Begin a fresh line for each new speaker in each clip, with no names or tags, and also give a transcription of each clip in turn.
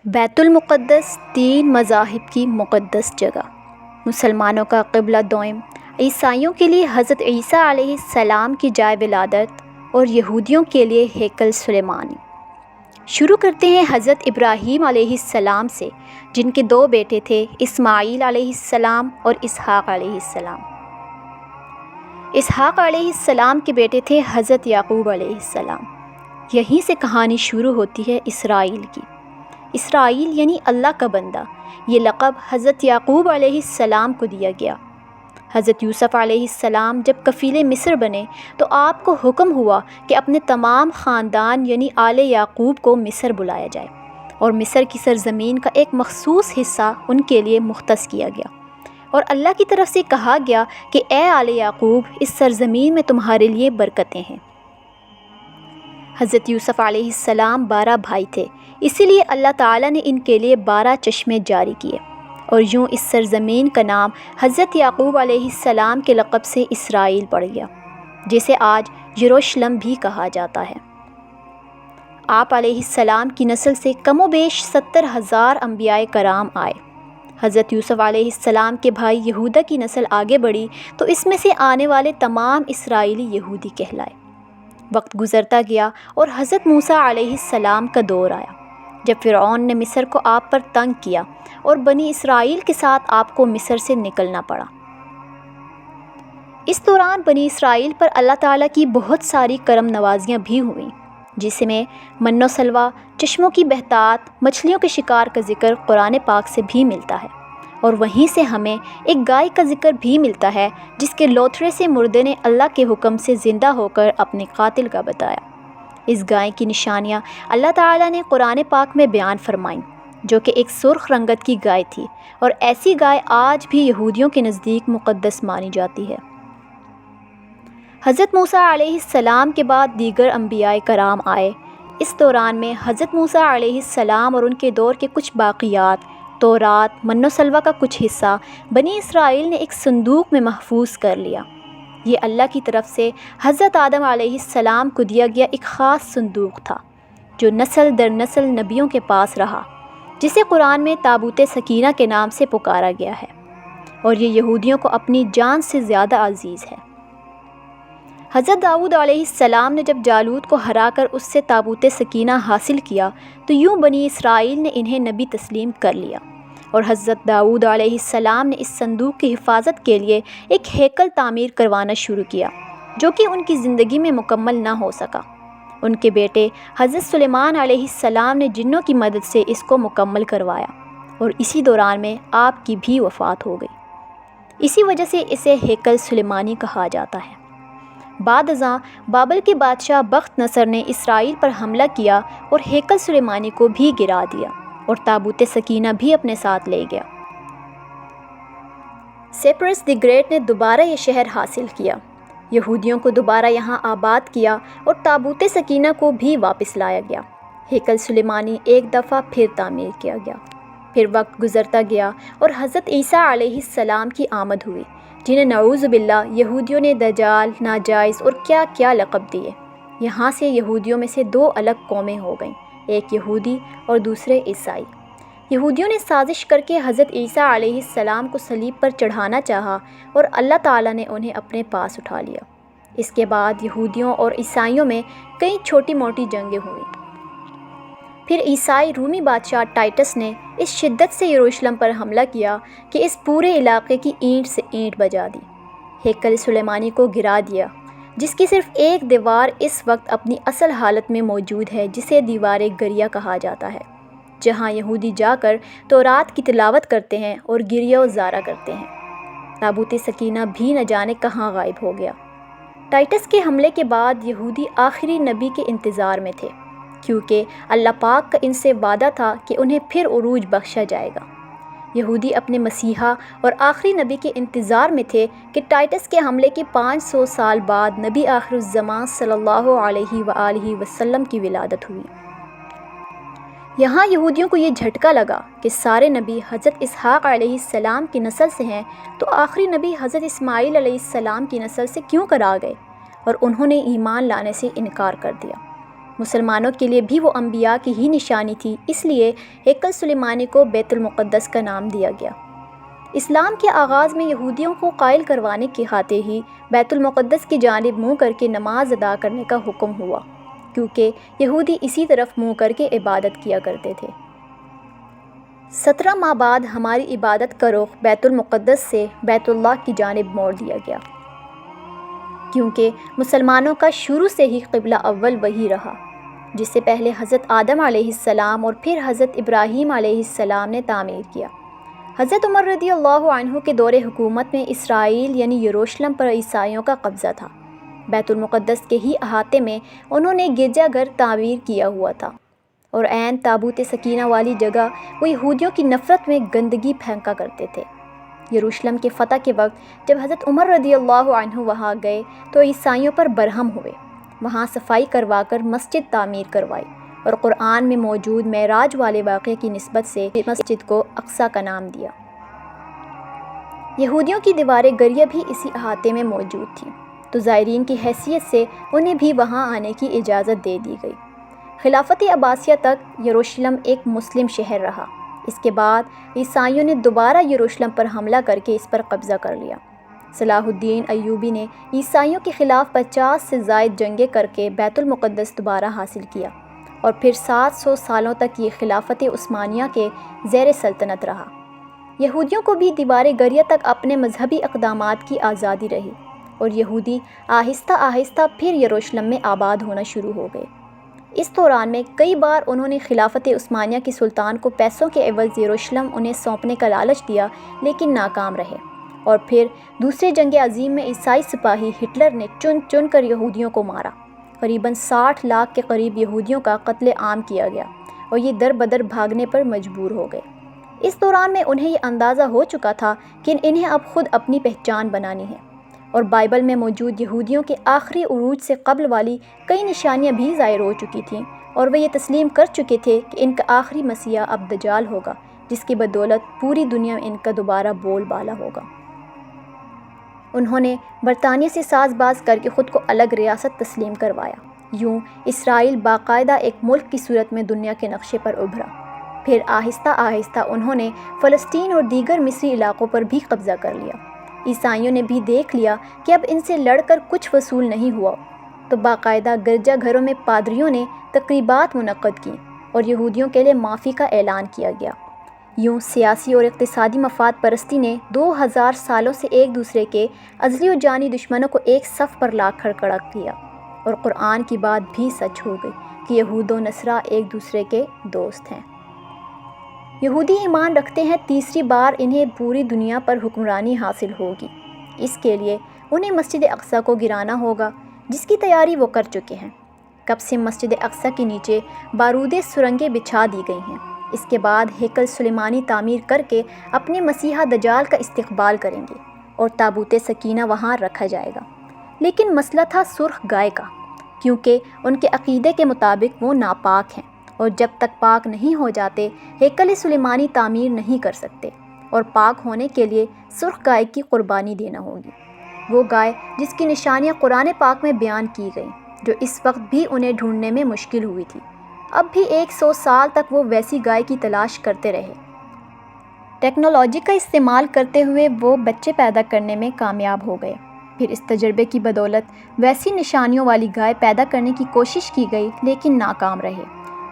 بیت المقدس تین مذاہب کی مقدس جگہ، مسلمانوں کا قبلہ دوم، عیسائیوں کے لیے حضرت عیسیٰ علیہ السلام کی جائے ولادت اور یہودیوں کے لیے ہیکل سلیمانی۔ شروع کرتے ہیں حضرت ابراہیم علیہ السلام سے، جن کے دو بیٹے تھے، اسماعیل علیہ السلام اور اسحاق علیہ السلام۔ اسحاق علیہ السلام کے بیٹے تھے حضرت یعقوب علیہ السلام۔ یہیں سے کہانی شروع ہوتی ہے اسرائیل کی۔ اسرائیل یعنی اللہ کا بندہ، یہ لقب حضرت یعقوب علیہ السلام کو دیا گیا۔ حضرت یوسف علیہ السلام جب کفیل مصر بنے تو آپ کو حکم ہوا کہ اپنے تمام خاندان یعنی آل یعقوب کو مصر بلایا جائے، اور مصر کی سرزمین کا ایک مخصوص حصہ ان کے لیے مختص کیا گیا، اور اللہ کی طرف سے کہا گیا کہ اے آل یعقوب، اس سرزمین میں تمہارے لیے برکتیں ہیں۔ حضرت یوسف علیہ السلام 12 بھائی تھے، اسی لیے اللہ تعالیٰ نے ان کے لیے 12 چشمے جاری کیے، اور یوں اس سرزمین کا نام حضرت یعقوب علیہ السلام کے لقب سے اسرائیل پڑ گیا، جسے آج یروشلم بھی کہا جاتا ہے۔ آپ علیہ السلام کی نسل سے کم و بیش 70,000 انبیاء کرام آئے۔ حضرت یوسف علیہ السلام کے بھائی یہودا کی نسل آگے بڑھی تو اس میں سے آنے والے تمام اسرائیلی یہودی کہلائے۔ وقت گزرتا گیا اور حضرت موسیٰ علیہ السلام کا دور آیا، جب فرعون نے مصر کو آپ پر تنگ کیا اور بنی اسرائیل کے ساتھ آپ کو مصر سے نکلنا پڑا۔ اس دوران بنی اسرائیل پر اللہ تعالیٰ کی بہت ساری کرم نوازیاں بھی ہوئیں، جس میں من و سلوہ، چشموں کی بہتات، مچھلیوں کے شکار کا ذکر قرآن پاک سے بھی ملتا ہے، اور وہیں سے ہمیں ایک گائے کا ذکر بھی ملتا ہے جس کے لوتھڑے سے مردے نے اللہ کے حکم سے زندہ ہو کر اپنے قاتل کا بتایا۔ اس گائے کی نشانیاں اللہ تعالیٰ نے قرآن پاک میں بیان فرمائیں، جو کہ ایک سرخ رنگت کی گائے تھی، اور ایسی گائے آج بھی یہودیوں کے نزدیک مقدس مانی جاتی ہے۔ حضرت موسیٰ علیہ السلام کے بعد دیگر انبیاء کرام آئے۔ اس دوران میں حضرت موسیٰ علیہ السلام اور ان کے دور کے کچھ باقیات، تورات، من و سلوہ کا کچھ حصہ بنی اسرائیل نے ایک صندوق میں محفوظ کر لیا۔ یہ اللہ کی طرف سے حضرت آدم علیہ السلام کو دیا گیا ایک خاص صندوق تھا، جو نسل در نسل نبیوں کے پاس رہا، جسے قرآن میں تابوت سکینہ کے نام سے پکارا گیا ہے، اور یہ یہودیوں کو اپنی جان سے زیادہ عزیز ہے۔ حضرت داؤد علیہ السلام نے جب جالوت کو ہرا کر اس سے تابوت سکینہ حاصل کیا تو یوں بنی اسرائیل نے انہیں نبی تسلیم کر لیا، اور حضرت داؤد علیہ السلام نے اس صندوق کی حفاظت کے لیے ایک ہیکل تعمیر کروانا شروع کیا، جو کہ ان کی زندگی میں مکمل نہ ہو سکا۔ ان کے بیٹے حضرت سلیمان علیہ السلام نے جنوں کی مدد سے اس کو مکمل کروایا، اور اسی دوران میں آپ کی بھی وفات ہو گئی۔ اسی وجہ سے اسے ہیکل سلیمانی کہا جاتا ہے۔ بعد ازاں بابل کے بادشاہ بخت نصر نے اسرائیل پر حملہ کیا اور ہیکل سلیمانی کو بھی گرا دیا، اور تابوت سکینہ بھی اپنے ساتھ لے گیا۔ سیپرس دی گریٹ نے دوبارہ یہ شہر حاصل کیا، یہودیوں کو دوبارہ یہاں آباد کیا، اور تابوت سکینہ کو بھی واپس لایا گیا۔ ہیکل سلیمانی ایک دفعہ پھر تعمیر کیا گیا۔ پھر وقت گزرتا گیا اور حضرت عیسیٰ علیہ السلام کی آمد ہوئی، جنہیں نعوذ باللہ یہودیوں نے دجال، ناجائز اور کیا کیا لقب دیے۔ یہاں سے یہودیوں میں سے 2 الگ قومیں ہو گئیں، ایک یہودی اور دوسرے عیسائی۔ یہودیوں نے سازش کر کے حضرت عیسیٰ علیہ السلام کو صلیب پر چڑھانا چاہا، اور اللہ تعالیٰ نے انہیں اپنے پاس اٹھا لیا۔ اس کے بعد یہودیوں اور عیسائیوں میں کئی چھوٹی موٹی جنگیں ہوئیں۔ پھر عیسائی رومی بادشاہ ٹائٹس نے اس شدت سے یروشلم پر حملہ کیا کہ اس پورے علاقے کی اینٹ سے اینٹ بجا دی، ہیکل سلیمانی کو گرا دیا، جس کی صرف ایک دیوار اس وقت اپنی اصل حالت میں موجود ہے، جسے دیوار گریہ کہا جاتا ہے، جہاں یہودی جا کر تورات کی تلاوت کرتے ہیں اور گریہ و زارہ کرتے ہیں۔ تابوت سکینہ بھی نہ جانے کہاں غائب ہو گیا۔ ٹائٹس کے حملے کے بعد یہودی آخری نبی کے انتظار میں تھے، کیونکہ اللہ پاک کا ان سے وعدہ تھا کہ انہیں پھر عروج بخشا جائے گا۔ یہودی اپنے مسیحا اور آخری نبی کے انتظار میں تھے کہ ٹائٹس کے حملے کے 500 سال بعد نبی آخر الزمان صلی اللہ علیہ وآلہ وسلم کی ولادت ہوئی۔ یہاں یہودیوں کو یہ جھٹکا لگا کہ سارے نبی حضرت اسحاق علیہ السلام کی نسل سے ہیں، تو آخری نبی حضرت اسماعیل علیہ السلام کی نسل سے کیوں کر آ گئے، اور انہوں نے ایمان لانے سے انکار کر دیا۔ مسلمانوں کے لیے بھی وہ انبیاء کی ہی نشانی تھی، اس لیے ہیکل سلیمانی کو بیت المقدس کا نام دیا گیا۔ اسلام کے آغاز میں یہودیوں کو قائل کروانے کی خاطر ہی بیت المقدس کی جانب منہ کر کے نماز ادا کرنے کا حکم ہوا، کیونکہ یہودی اسی طرف منہ کر کے عبادت کیا کرتے تھے۔ 17 ماہ بعد ہماری عبادت کا رخ بیت المقدس سے بیت اللہ کی جانب موڑ دیا گیا، کیونکہ مسلمانوں کا شروع سے ہی قبلہ اول وہی رہا، جسے پہلے حضرت آدم علیہ السلام اور پھر حضرت ابراہیم علیہ السلام نے تعمیر کیا۔ حضرت عمر رضی اللہ عنہ کے دور حکومت میں اسرائیل یعنی یروشلم پر عیسائیوں کا قبضہ تھا۔ بیت المقدس کے ہی احاطے میں انہوں نے گرجا گھر تعمیر کیا ہوا تھا، اور عین تابوت سکینہ والی جگہ وہ یہودیوں کی نفرت میں گندگی پھینکا کرتے تھے۔ یروشلم کے فتح کے وقت جب حضرت عمر رضی اللہ عنہ وہاں گئے تو عیسائیوں پر برہم ہوئے، وہاں صفائی کروا کر مسجد تعمیر کروائی، اور قرآن میں موجود معراج والے واقعے کی نسبت سے مسجد کو اقصیٰ کا نام دیا۔ یہودیوں کی دیواریں گریہ بھی اسی احاطے میں موجود تھیں، تو زائرین کی حیثیت سے انہیں بھی وہاں آنے کی اجازت دے دی گئی۔ خلافت عباسیہ تک یروشلم ایک مسلم شہر رہا۔ اس کے بعد عیسائیوں نے دوبارہ یروشلم پر حملہ کر کے اس پر قبضہ کر لیا۔ صلاح الدین ایوبی نے عیسائیوں کے خلاف 50 سے زائد جنگیں کر کے بیت المقدس دوبارہ حاصل کیا، اور پھر 700 سالوں تک یہ خلافت عثمانیہ کے زیر سلطنت رہا۔ یہودیوں کو بھی دیوار گریہ تک اپنے مذہبی اقدامات کی آزادی رہی، اور یہودی آہستہ آہستہ پھر یروشلم میں آباد ہونا شروع ہو گئے۔ اس دوران میں کئی بار انہوں نے خلافت عثمانیہ کی سلطان کو پیسوں کے عوض یروشلم انہیں سونپنے کا لالچ دیا، لیکن ناکام رہے، اور پھر دوسرے جنگ عظیم میں عیسائی سپاہی ہٹلر نے چن چن کر یہودیوں کو مارا۔ قریباً 60 لاکھ کے قریب یہودیوں کا قتل عام کیا گیا، اور یہ در بدر بھاگنے پر مجبور ہو گئے۔ اس دوران میں انہیں یہ اندازہ ہو چکا تھا کہ انہیں اب خود اپنی پہچان بنانی ہے، اور بائبل میں موجود یہودیوں کے آخری عروج سے قبل والی کئی نشانیاں بھی ظاہر ہو چکی تھیں، اور وہ یہ تسلیم کر چکے تھے کہ ان کا آخری مسیحا اب دجال ہوگا، جس کی بدولت پوری دنیا میں ان کا دوبارہ بول بالا ہوگا۔ انہوں نے برطانیہ سے ساز باز کر کے خود کو الگ ریاست تسلیم کروایا۔ یوں اسرائیل باقاعدہ ایک ملک کی صورت میں دنیا کے نقشے پر ابھرا۔ پھر آہستہ آہستہ انہوں نے فلسطین اور دیگر مصری علاقوں پر بھی قبضہ کر لیا۔ عیسائیوں نے بھی دیکھ لیا کہ اب ان سے لڑ کر کچھ وصول نہیں ہوا، تو باقاعدہ گرجا گھروں میں پادریوں نے تقریبات منعقد کیں، اور یہودیوں کے لیے معافی کا اعلان کیا گیا۔ یوں سیاسی اور اقتصادی مفاد پرستی نے 2000 سالوں سے ایک دوسرے کے ازلی و جانی دشمنوں کو ایک صف پر لا کر کھڑا کیا، اور قرآن کی بات بھی سچ ہو گئی کہ یہود و نصارہ ایک دوسرے کے دوست ہیں۔ یہودی ایمان رکھتے ہیں تیسری بار انہیں پوری دنیا پر حکمرانی حاصل ہوگی۔ اس کے لیے انہیں مسجد اقصیٰ کو گرانا ہوگا، جس کی تیاری وہ کر چکے ہیں۔ کب سے مسجد اقصیٰ کے نیچے بارودی سرنگیں بچھا دی گئی ہیں۔ اس کے بعد ہیکل سلیمانی تعمیر کر کے اپنے مسیحا دجال کا استقبال کریں گے، اور تابوت سکینہ وہاں رکھا جائے گا۔ لیکن مسئلہ تھا سرخ گائے کا، کیونکہ ان کے عقیدے کے مطابق وہ ناپاک ہیں، اور جب تک پاک نہیں ہو جاتے ہیکل سلیمانی تعمیر نہیں کر سکتے، اور پاک ہونے کے لیے سرخ گائے کی قربانی دینا ہوگی، وہ گائے جس کی نشانیاں قرآن پاک میں بیان کی گئیں، جو اس وقت بھی انہیں ڈھونڈنے میں مشکل ہوئی تھی۔ اب بھی 100 سال تک وہ ویسی گائے کی تلاش کرتے رہے۔ ٹیکنالوجی کا استعمال کرتے ہوئے وہ بچے پیدا کرنے میں کامیاب ہو گئے۔ پھر اس تجربے کی بدولت ویسی نشانیوں والی گائے پیدا کرنے کی کوشش کی گئی، لیکن ناکام رہے۔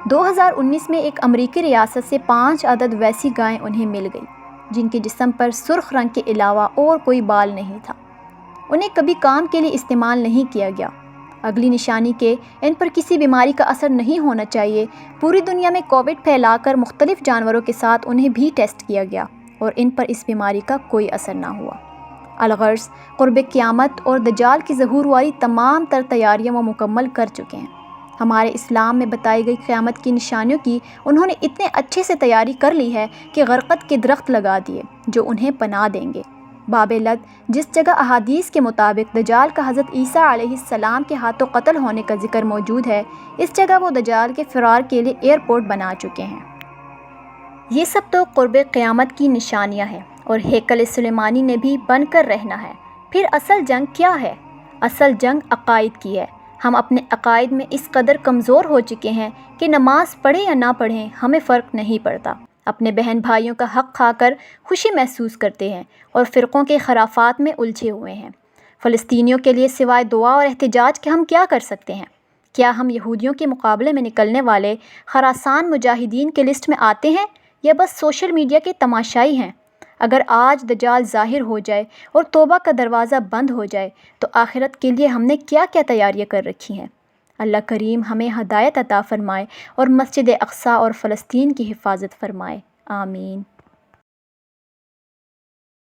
2019 میں ایک امریکی ریاست سے 5 عدد ویسی گائیں انہیں مل گئی، جن کے جسم پر سرخ رنگ کے علاوہ اور کوئی بال نہیں تھا۔ انہیں کبھی کام کے لیے استعمال نہیں کیا گیا۔ اگلی نشانی کہ ان پر کسی بیماری کا اثر نہیں ہونا چاہیے، پوری دنیا میں کووڈ پھیلا کر مختلف جانوروں کے ساتھ انہیں بھی ٹیسٹ کیا گیا، اور ان پر اس بیماری کا کوئی اثر نہ ہوا۔ الغرض قرب قیامت اور دجال کی ظہور والی تمام تر تیاریاں وہ مکمل کر چکے ہیں۔ ہمارے اسلام میں بتائی گئی قیامت کی نشانیوں کی انہوں نے اتنے اچھے سے تیاری کر لی ہے کہ غرقت کے درخت لگا دیے جو انہیں پناہ دیں گے۔ باب لد، جس جگہ احادیث کے مطابق دجال کا حضرت عیسیٰ علیہ السلام کے ہاتھوں قتل ہونے کا ذکر موجود ہے، اس جگہ وہ دجال کے فرار کے لیے ایئرپورٹ بنا چکے ہیں۔ یہ سب تو قرب قیامت کی نشانیاں ہیں، اور ہیکل سلیمانی نے بھی بن کر رہنا ہے۔ پھر اصل جنگ کیا ہے؟ اصل جنگ عقائد کی ہے۔ ہم اپنے عقائد میں اس قدر کمزور ہو چکے ہیں کہ نماز پڑھیں یا نہ پڑھیں ہمیں فرق نہیں پڑتا، اپنے بہن بھائیوں کا حق کھا کر خوشی محسوس کرتے ہیں اور فرقوں کے خرافات میں الجھے ہوئے ہیں۔ فلسطینیوں کے لیے سوائے دعا اور احتجاج کے ہم کیا کر سکتے ہیں؟ کیا ہم یہودیوں کے مقابلے میں نکلنے والے خراسان مجاہدین کے لسٹ میں آتے ہیں یا بس سوشل میڈیا کے تماشائی ہیں؟ اگر آج دجال ظاہر ہو جائے اور توبہ کا دروازہ بند ہو جائے تو آخرت کے لیے ہم نے کیا کیا تیاریاں کر رکھی ہیں؟ اللہ کریم ہمیں ہدایت عطا فرمائے اور مسجد اقصیٰ اور فلسطین کی حفاظت فرمائے، آمین۔